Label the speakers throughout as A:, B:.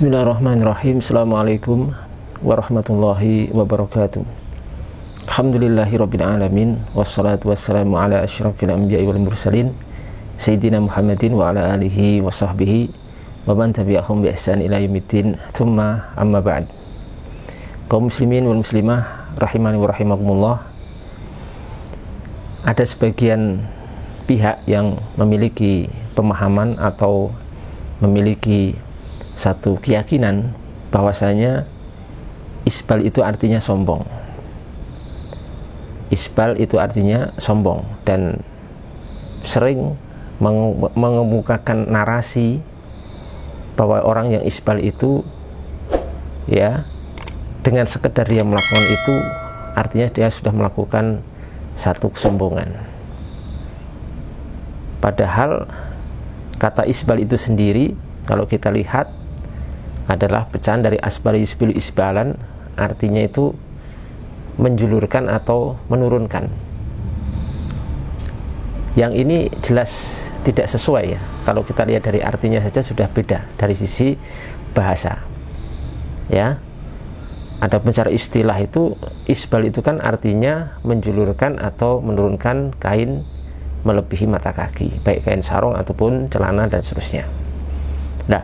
A: Bismillahirrahmanirrahim. Assalamualaikum warahmatullahi wabarakatuh. Alhamdulillahirabbil alamin, wassalatu wassalamu ala asyrafil anbiya'i wal mursalin sayyidina Muhammadin wa ala alihi wa sahbihi wa man tabi'ahum bi ihsan ila yaumiddin. Tsumma amma ba'd. Kaum muslimin wal muslimah rahimani wa rahimakumullah. Ada sebagian pihak yang memiliki pemahaman atau memiliki satu keyakinan bahwasanya isbal itu artinya sombong. Isbal itu artinya sombong, dan sering mengemukakan narasi bahwa orang yang isbal itu ya dengan sekedar dia melakukan itu artinya dia sudah melakukan satu kesombongan. Padahal kata isbal itu sendiri kalau kita lihat adalah pecahan dari asbal yusbilu isbalan, artinya itu menjulurkan atau menurunkan. Yang ini jelas tidak sesuai ya. Kalau kita lihat dari artinya saja sudah beda dari sisi bahasa. Ya. Adapun secara istilah itu isbal itu kan artinya menjulurkan atau menurunkan kain melebihi mata kaki, baik kain sarung ataupun celana dan seterusnya. Nah,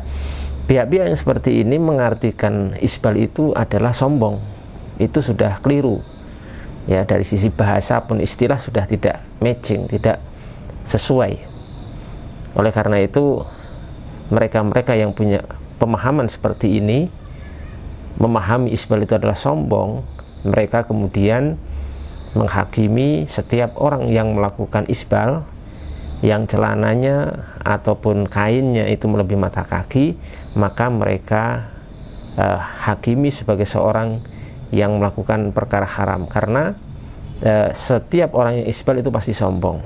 A: pihak-pihak yang seperti ini mengartikan isbal itu adalah sombong. Itu sudah keliru. Ya, dari sisi bahasa pun istilah sudah tidak matching, tidak sesuai. Oleh karena itu, mereka-mereka yang punya pemahaman seperti ini, memahami isbal itu adalah sombong, mereka kemudian menghakimi setiap orang yang melakukan isbal, yang celananya ataupun kainnya itu melebihi mata kaki, maka mereka hakimi sebagai seorang yang melakukan perkara haram. Karena setiap orang yang isbal itu pasti sombong,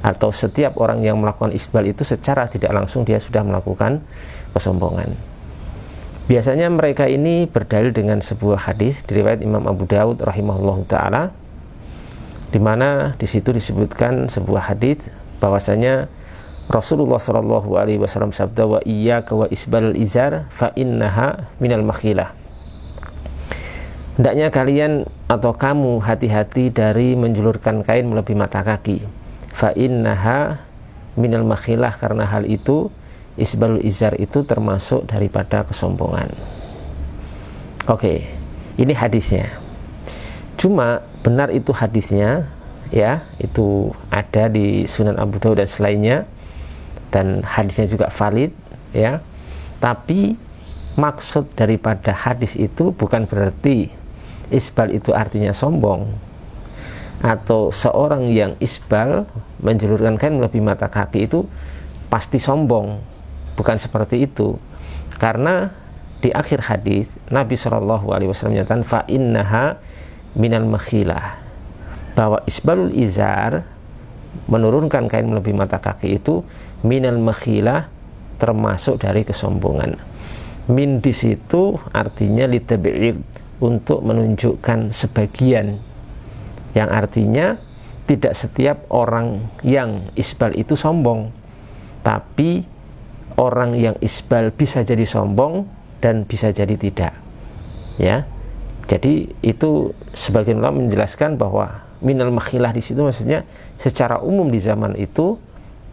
A: atau setiap orang yang melakukan isbal itu secara tidak langsung dia sudah melakukan kesombongan. Biasanya mereka ini berdalil dengan sebuah hadis diriwayat Imam Abu Dawud rahimahullahu taala, di mana di situ disebutkan sebuah hadis bahwasanya Rasulullah sallallahu alaihi wasallam sabda, wa iyyaka wa isbalul izar fa innaha minal makhilah. Hendaknya kalian atau kamu hati-hati dari menjulurkan kain melebihi mata kaki. Fa innaha minal makhilah, karena hal itu isbalul izar itu termasuk daripada kesombongan. Oke, ini hadisnya. Cuma benar itu hadisnya ya, itu ada di Sunan Abu Dawud dan selainnya, dan hadisnya juga valid ya. Tapi maksud daripada hadis itu bukan berarti isbal itu artinya sombong, atau seorang yang isbal menjulurkan kain melebihi mata kaki itu pasti sombong. Bukan seperti itu. Karena di akhir hadis Nabi Shallallahu alaihi wasallam menyatakan fa innaha minal makhilah, bahwa isbalul izar menurunkan kain melebihi mata kaki itu minal makhilah, termasuk dari kesombongan. Min di situ artinya litabi'id, untuk menunjukkan sebagian, yang artinya tidak setiap orang yang isbal itu sombong, tapi orang yang isbal bisa jadi sombong dan bisa jadi tidak. Ya. Jadi itu sebagian ulama menjelaskan bahwa minal makhilah di situ maksudnya secara umum di zaman itu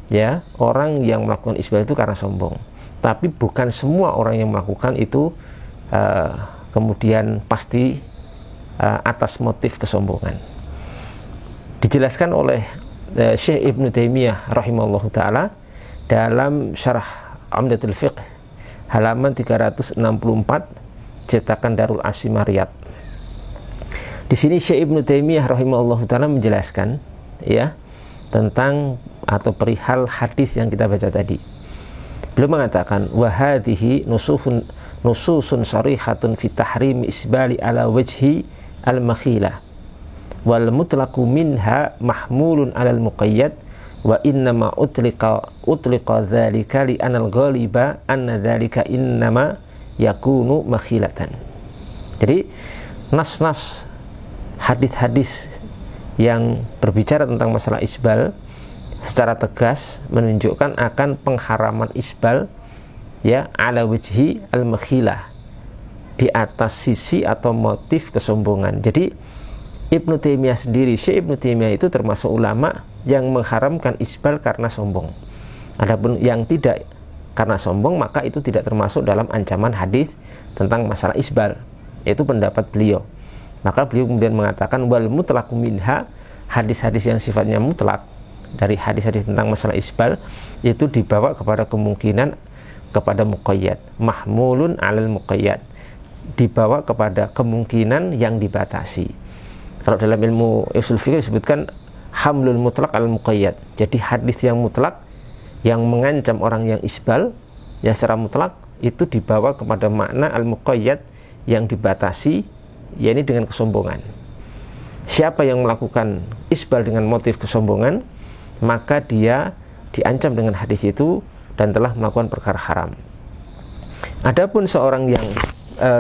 A: ya, orang yang melakukan isbal itu karena sombong. Tapi bukan semua orang yang melakukan itu kemudian pasti atas motif kesombongan. Dijelaskan oleh Syekh Ibnu Taimiyah rahimahullahu taala dalam Syarah Umdatul Fiqh halaman 364 cetakan Darul Asimah Riyadh. Di sini Syekh Ibnu Taimiyah rahimahullahu taala menjelaskan ya tentang atau perihal hadis yang kita baca tadi. Beliau mengatakan wa hadhihi nususun sharihatun fi tahrim isbali ala wajhi al-makhilah wal mutlaqu minha mahmulun ala al-muqayyad wa innama utliqa dzalika li anal ghaliba anna dzalika innama yakunu makhilatan. Jadi nas-nas hadis-hadis yang berbicara tentang masalah isbal secara tegas menunjukkan akan pengharaman isbal ya, ala wajhi al-makhilah, di atas sisi atau motif kesombongan. Jadi Ibnu Taimiyah sendiri, Syekh Ibnu Taimiyah itu termasuk ulama yang mengharamkan isbal karena sombong. Adapun yang tidak karena sombong, maka itu tidak termasuk dalam ancaman hadis tentang masalah isbal. Itu pendapat beliau. Maka beliau kemudian mengatakan wal mutlaqu minha, hadis-hadis yang sifatnya mutlak dari hadis-hadis tentang masalah isbal itu dibawa kepada kemungkinan kepada muqayyad, mahmulun alal muqayyad, dibawa kepada kemungkinan yang dibatasi. Kalau dalam ilmu ushul fiqh disebutkan hamlul mutlaq al muqayyad. Jadi hadis yang mutlak yang mengancam orang yang isbal ya secara mutlak itu dibawa kepada makna al muqayyad yang dibatasi, yakni dengan kesombongan. Siapa yang melakukan isbal dengan motif kesombongan, maka dia diancam dengan hadis itu dan telah melakukan perkara haram. Adapun seorang yang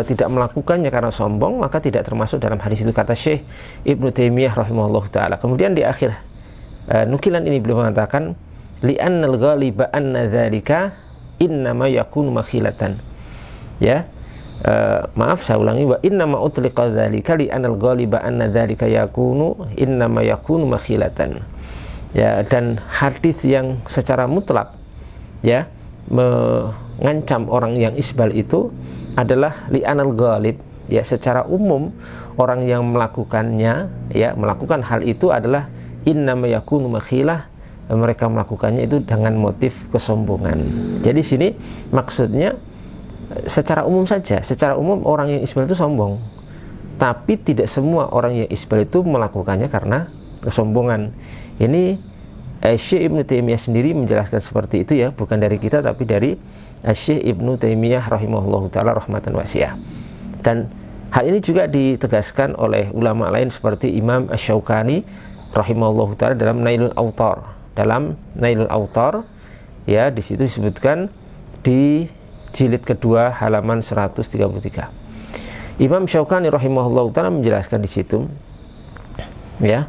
A: tidak melakukannya karena sombong, maka tidak termasuk dalam hadis itu, kata Syekh Ibnu Taimiyah rahimahullah ta'ala. Kemudian di akhir nukilan ini beliau mengatakan li'annal ghaliba anna dzalika innama yakunu makhilatan. Ya, maaf saya ulangi, wa innama utliqa dzalika li'annal ghaliba anna dzalika yakunu innama yakunu makhilatan. Ya, dan hadis yang secara mutlak ya mengancam orang yang isbal itu adalah li'anal ghalib, ya secara umum orang yang melakukannya, ya melakukan hal itu adalah innama yakunu makhilah, mereka melakukannya itu dengan motif kesombongan. Jadi sini maksudnya secara umum saja, secara umum orang yang isbal itu sombong, tapi tidak semua orang yang isbal itu melakukannya karena kesombongan. Ini Syekh Ibnu Taimiyah sendiri menjelaskan seperti itu ya, bukan dari kita tapi dari Syekh Ibnu Taimiyah rahimahullahu ta'ala rahmatan wasi'ah. Dan hal ini juga ditegaskan oleh ulama lain seperti Imam Asy-Syaukani rahimahullahu ta'ala dalam Nailul Awtar. Dalam Nailul Awtar ya, di situ disebutkan di jilid kedua halaman 133. Imam Syaukani rahimahullahu ta'ala menjelaskan di situ ya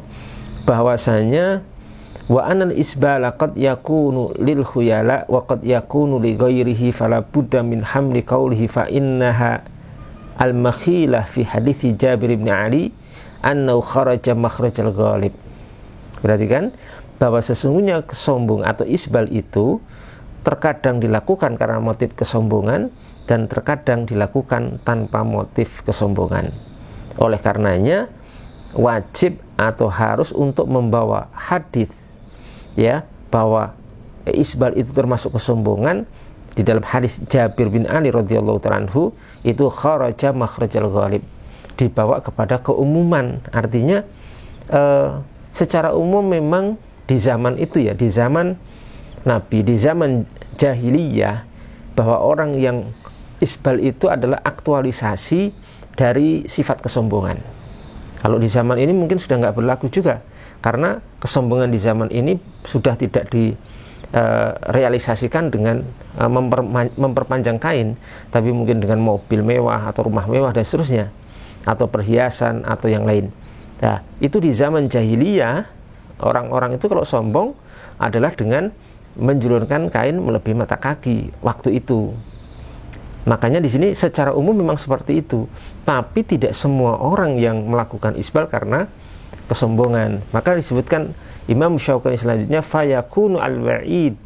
A: bahwasanya wa anal isbala qad yakunu lil khuyala wa qad yakunu li ghairihi fala budda min hamli qawlihi fa innaha al makhilah fi hadithi Jabir bin Ali annahu kharaja makhrajal ghalib. Berarti kan bahwa sesungguhnya kesombong atau isbal itu terkadang dilakukan karena motif kesombongan dan terkadang dilakukan tanpa motif kesombongan. Oleh karenanya wajib atau harus untuk membawa hadis ya bahwa isbal itu termasuk kesombongan. Di dalam hadis Jabir bin Ali radhiyallahu ta'ala anhu itu kharaja makhrajal ghalib, dibawa kepada keumuman. Artinya secara umum memang di zaman itu ya, di zaman Nabi, di zaman jahiliyah, bahwa orang yang isbal itu adalah aktualisasi dari sifat kesombongan. Kalau di zaman ini mungkin sudah nggak berlaku juga, karena kesombongan di zaman ini sudah tidak direalisasikan dengan memperpanjang kain, tapi mungkin dengan mobil mewah atau rumah mewah dan seterusnya, atau perhiasan atau yang lain. Nah, itu di zaman jahiliyah orang-orang itu kalau sombong adalah dengan menjulurkan kain melebihi mata kaki waktu itu. Makanya di sini secara umum memang seperti itu, tapi tidak semua orang yang melakukan isbal karena kesombongan. Maka disebutkan Imam Syaukani selanjutnya fayakunu al-wa'id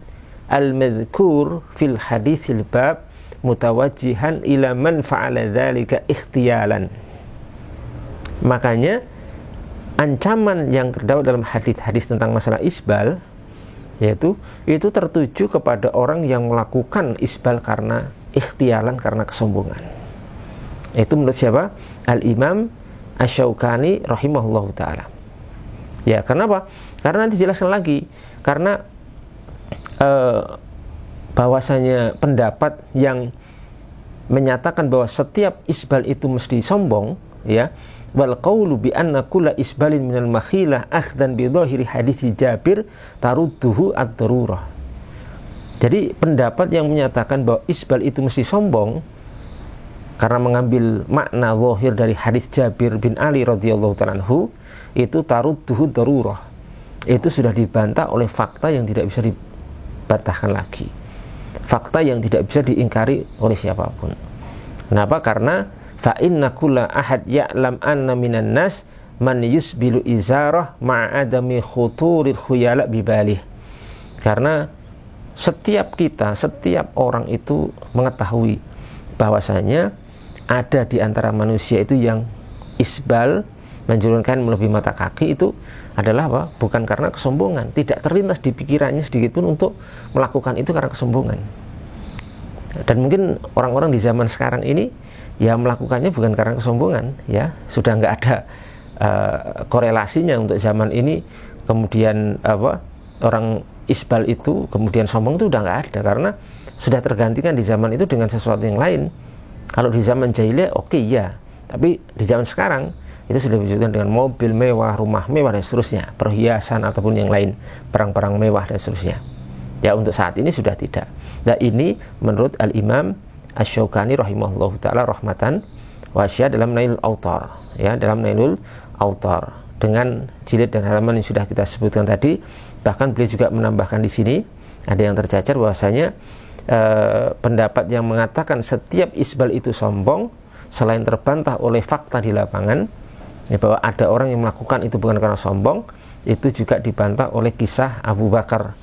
A: al-madhkur fil haditsil bab mutawajjihan ila man fa'ala dzalika ikhtiyalan. Makanya ancaman yang terdapat dalam hadis-hadis tentang masalah isbal yaitu itu tertuju kepada orang yang melakukan isbal karena ikhtiyalan, karena kesombongan. Itu menurut siapa? Al-Imam Asy-Syaukani rahimahullahu ta'ala. Ya, kenapa? Karena nanti jelaskan lagi. Karena bahwasanya pendapat yang menyatakan bahwa setiap isbal itu mesti sombong, ya, wal qawlu bi anna kulla isbalin minal makhilah akhdan bi dhahiri hadithi Jabir tarudduhu ad-darurah. Jadi pendapat yang menyatakan bahwa isbal itu mesti sombong karena mengambil makna zahir dari hadis Jabir bin Ali radhiyallahu ta'ala anhu, itu tarudduhu darurah, itu sudah dibantah oleh fakta yang tidak bisa dibantahkan lagi. fakta yang tidak bisa diingkari oleh siapapun. Kenapa? Karena fa inna kulla ahad ya'lam anna minan nas man yusbilu izarah ma'adami khuturil khuyala bibalih. Karena setiap orang itu mengetahui bahwasanya ada di antara manusia itu yang isbal, menjulurkan melebihi mata kaki, itu adalah apa? Bukan karena kesombongan. Tidak terlintas di pikirannya sedikit pun untuk melakukan itu karena kesombongan. Dan mungkin orang-orang di zaman sekarang ini ya melakukannya bukan karena kesombongan, ya sudah nggak ada korelasinya untuk zaman ini. Kemudian orang isbal itu kemudian sombong itu udah nggak ada, karena sudah tergantikan di zaman itu dengan sesuatu yang lain. Kalau di zaman jahiliyah oke, ya, tapi di zaman sekarang itu sudah diwujudkan dengan mobil mewah, rumah mewah dan seterusnya, perhiasan ataupun yang lain, barang-barang mewah dan seterusnya. Ya, untuk saat ini sudah tidak. Nah, ini menurut Al-Imam Asy-Syaukani rahimahullahu ta'ala rahmatan wasya dalam Nailul Autar, ya, dalam Nailul Autar dengan jilid dan halaman yang sudah kita sebutkan tadi. Bahkan beliau juga menambahkan di sini ada yang tercacar bahwasanya pendapat yang mengatakan setiap isbal itu sombong selain terbantah oleh fakta di lapangan, ya, bahwa ada orang yang melakukan itu bukan karena sombong, itu juga dibantah oleh kisah Abu Bakar,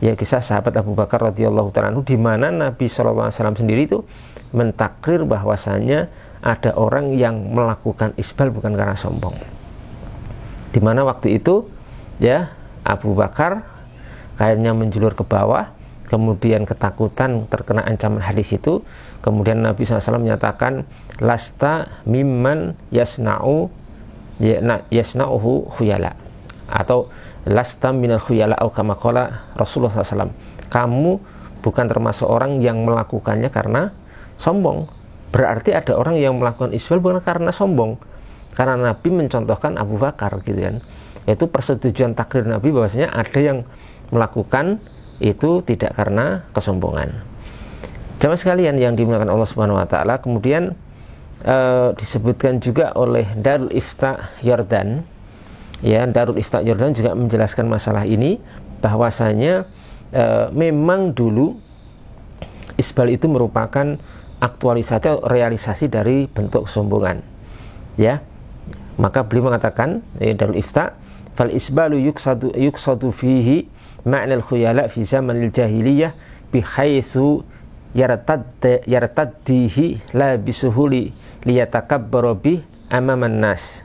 A: ya, kisah sahabat Abu Bakar radhiyallahu ta'ala anhu, di mana Nabi SAW sendiri itu mentakrir bahwasanya ada orang yang melakukan isbal bukan karena sombong. Di mana waktu itu, ya, Abu Bakar kainnya menjulur ke bawah, kemudian ketakutan terkena ancaman hadis itu. Kemudian Nabi SAW menyatakan, lasta mimman yasna'uhu khuyala, atau lasta minal khuyala, atau kama qala Rasulullah SAW, kamu bukan termasuk orang yang melakukannya karena sombong. Berarti ada orang yang melakukan isbal bukan karena sombong, karena Nabi mencontohkan Abu Bakar, gitu kan. Yaitu persetujuan takrir Nabi bahwasanya ada yang melakukan itu tidak karena kesombongan. Jamaah sekalian yang dimuliakan Allah Subhanahu wa taala, kemudian disebutkan juga oleh Darul Ifta Yordan, ya, Darul Ifta Yordan juga menjelaskan masalah ini, bahwasanya memang dulu isbal itu merupakan aktualisasi atau realisasi dari bentuk kesombongan, ya. Maka beliau mengatakan, Darul Ifta, fal isbalu yuksadu fihi ma'nal khuyala fi zamanil jahiliyah bihaitsu yartaddihi la bisuhuli liyatakabbaru bih amaman nas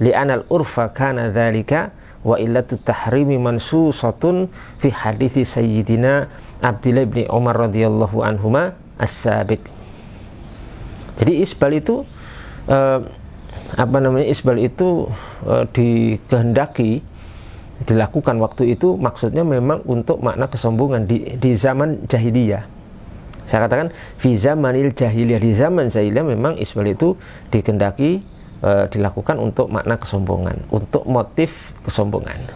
A: li'anal urfa kana dzalika wa illatu tahrimi mansusatun fi hadithi sayyidina Abdullah bin Umar radhiyallahu anhuma as-sabiq. Jadi isbal itu isbal itu dikehendaki dilakukan waktu itu, maksudnya memang untuk makna kesombongan di zaman jahiliyah. Saya katakan fi zamanil jahiliyah, di zaman jahiliyah memang isbal itu dikehendaki dilakukan untuk makna kesombongan, untuk motif kesombongan,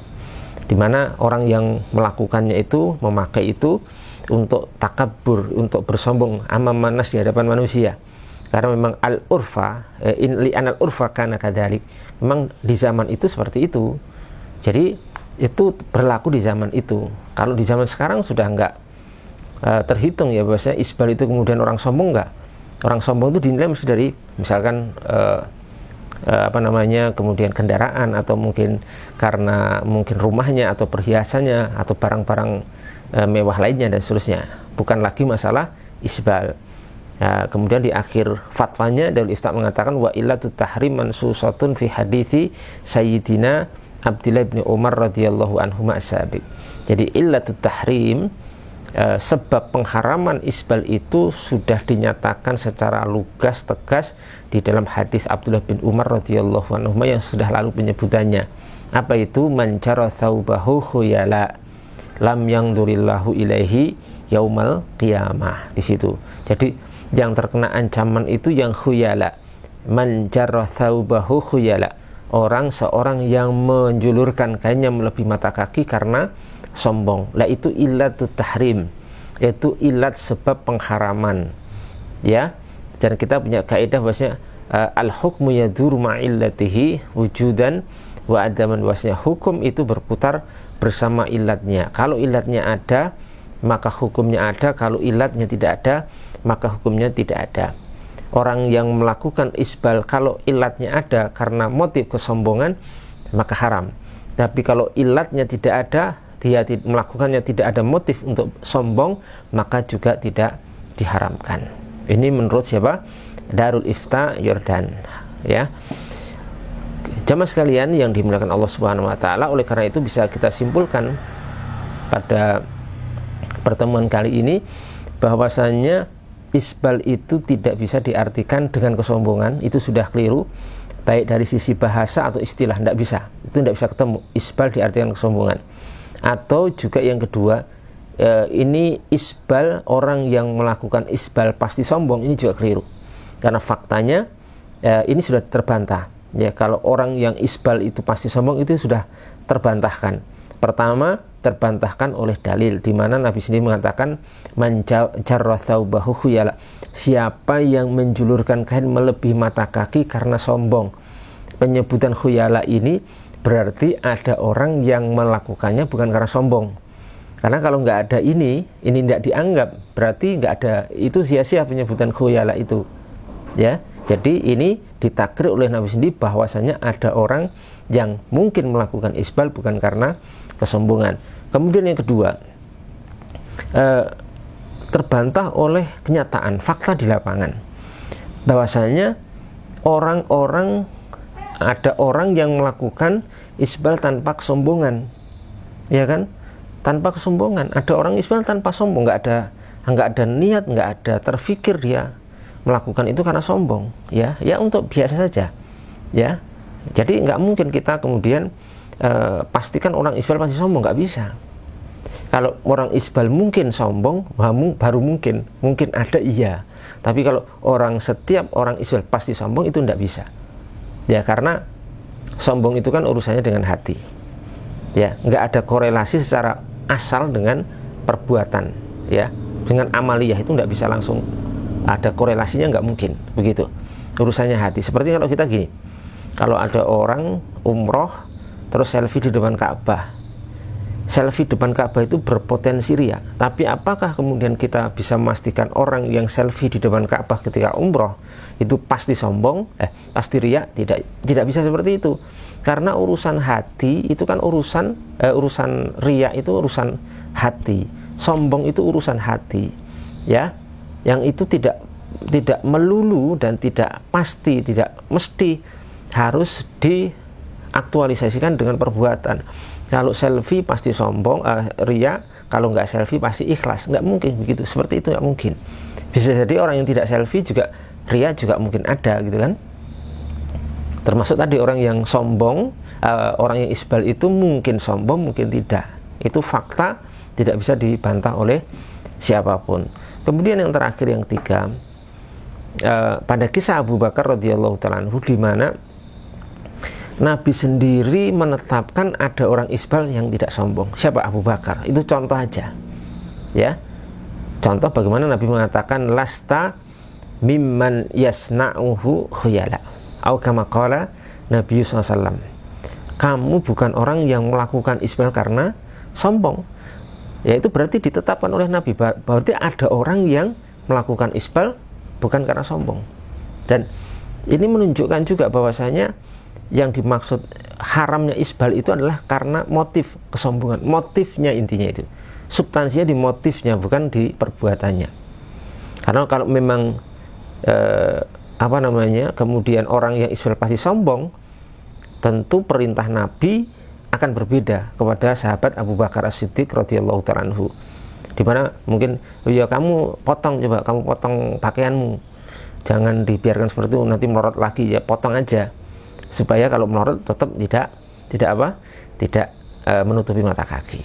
A: di mana orang yang melakukannya itu memakai itu untuk takabur, untuk bersombong amamanas di hadapan manusia. Karena memang al-urfa li'anal urfa kana kadzalik, memang di zaman itu seperti itu. Jadi itu berlaku di zaman itu. Kalau di zaman sekarang sudah enggak terhitung, ya, bahwasanya isbal itu kemudian orang sombong enggak. Orang sombong itu dinilai mesti dari misalkan kemudian kendaraan, atau mungkin karena mungkin rumahnya atau perhiasannya atau barang-barang mewah lainnya dan seterusnya, bukan lagi masalah isbal. Nah, kemudian di akhir fatwanya Darul Ifta mengatakan wa illatu tahrim mansusatun fi hadithi sayyidina Abdullah bin Umar radhiyallahu anhuma as-sabiq. Jadi illatu tahrim, sebab pengharaman isbal itu sudah dinyatakan secara lugas tegas di dalam hadis Abdullah bin Umar radhiyallahu anhuma yang sudah lalu penyebutannya. Apa itu? Man jara thawbahu khuyala lam yangdurillahu ilaihi yaumal qiyamah. Di situ. Jadi yang terkena ancaman itu yang khuyala. Man jarra thawbahu khuyala, seorang yang menjulurkan kainnya melebihi mata kaki karena sombong. Lah itu illatut tahrim, itu ilat sebab pengharaman, ya. Dan kita punya kaidah bahwasanya al-hukmu yaduru ma'illatihi wujudan wa adaman, bahwasanya hukum itu berputar bersama ilatnya. Kalau ilatnya ada, maka hukumnya ada, kalau ilatnya tidak ada maka hukumnya tidak ada. Orang yang melakukan isbal kalau ilatnya ada karena motif kesombongan maka haram. Tapi kalau ilatnya tidak ada, dia melakukannya tidak ada motif untuk sombong, maka juga tidak diharamkan. Ini menurut siapa? Darul Ifta Yordan, ya. Jamaah sekalian yang dimuliakan Allah Subhanahu wa taala, oleh karena itu bisa kita simpulkan pada pertemuan kali ini bahwasanya isbal itu tidak bisa diartikan dengan kesombongan. Itu sudah keliru, baik dari sisi bahasa atau istilah, tidak bisa. Itu tidak bisa ketemu isbal diartikan kesombongan. Atau juga yang kedua, ini isbal, orang yang melakukan isbal pasti sombong, ini juga keliru. Karena faktanya ini sudah terbantah. Ya, kalau orang yang isbal itu pasti sombong itu sudah terbantahkan. Pertama, terbantahkan oleh dalil di mana Nabi sendiri mengatakan man jarra thawbahu khuyala, siapa yang menjulurkan kain melebihi mata kaki karena sombong. Penyebutan khuyala ini berarti ada orang yang melakukannya bukan karena sombong. Karena kalau nggak ada ini tidak dianggap, berarti nggak ada, itu sia-sia penyebutan khuyala itu, ya. Jadi ini ditakrir oleh Nabi sendiri bahwasanya ada orang yang mungkin melakukan isbal bukan karena kesombongan. Kemudian yang kedua, terbantah oleh kenyataan fakta di lapangan bahwasanya ada orang yang melakukan isbal tanpa kesombongan, ya kan? Tanpa kesombongan. Ada orang isbal tanpa sombong, nggak ada niat, nggak ada terfikir dia melakukan itu karena sombong, ya untuk biasa saja, ya. Jadi nggak mungkin kita kemudian pastikan orang isbal pasti sombong, nggak bisa. Kalau orang isbal mungkin sombong, baru mungkin ada, iya. Tapi kalau setiap orang isbal pasti sombong, itu nggak bisa, ya, karena sombong itu kan urusannya dengan hati, ya. Nggak ada korelasi secara asal dengan perbuatan, ya. Dengan amaliyah itu nggak bisa langsung ada korelasinya, nggak mungkin begitu. Urusannya hati. Seperti kalau kita gini, kalau ada orang umroh terus selfie di depan Ka'bah, selfie depan Ka'bah itu berpotensi riya. Tapi apakah kemudian kita bisa memastikan orang yang selfie di depan Ka'bah ketika umroh itu pasti sombong, pasti riya? Tidak bisa seperti itu. Karena urusan hati itu kan urusan riya itu urusan hati, sombong itu urusan hati, ya. Yang itu tidak melulu dan tidak pasti, tidak mesti harus diaktualisasikan dengan perbuatan. Kalau selfie pasti sombong, riya. Kalau nggak selfie pasti ikhlas. Nggak mungkin begitu. Seperti itu nggak mungkin. Bisa jadi orang yang tidak selfie juga riya juga mungkin ada, gitu kan. Termasuk tadi orang yang sombong, orang yang isbal itu mungkin sombong, mungkin tidak. Itu fakta, tidak bisa dibantah oleh siapapun. Kemudian yang terakhir, yang ketiga, pada kisah Abu Bakar radhiyallahu ta'ala anhu, di mana Nabi sendiri menetapkan ada orang isbal yang tidak sombong. Siapa? Abu Bakar. Itu contoh aja, ya. Contoh bagaimana Nabi mengatakan lasta mimman yasna'uhu khuyala, au kama qala Nabi SAW. Kamu bukan orang yang melakukan isbal karena sombong. Ya, itu berarti ditetapkan oleh Nabi, berarti ada orang yang melakukan isbal bukan karena sombong. Dan ini menunjukkan juga bahwasanya yang dimaksud haramnya isbal itu adalah karena motif kesombongan. Motifnya, intinya itu substansinya di motifnya, bukan di perbuatannya. Karena kalau memang kemudian orang yang isbal pasti sombong, tentu perintah Nabi akan berbeda kepada sahabat Abu Bakar As-Siddiq radhiyallahu ta'ala anhu, di mana mungkin, ya kamu potong pakaianmu, jangan dibiarkan seperti itu, nanti melorot lagi, ya potong aja, supaya kalau melorot tetap tidak menutupi mata kaki.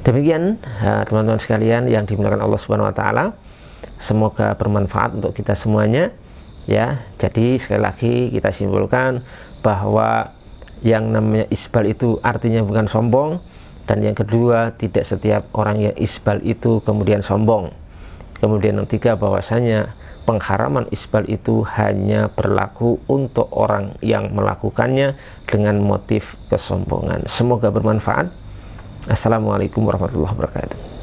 A: Demikian teman-teman sekalian yang dimuliakan Allah Subhanahu wa taala, semoga bermanfaat untuk kita semuanya, ya. Jadi sekali lagi kita simpulkan bahwa yang namanya isbal itu artinya bukan sombong, dan yang kedua, tidak setiap orang yang isbal itu kemudian sombong. Kemudian yang ketiga, bahwasanya pengharaman isbal itu hanya berlaku untuk orang yang melakukannya dengan motif kesombongan. Semoga bermanfaat. Assalamualaikum warahmatullahi wabarakatuh.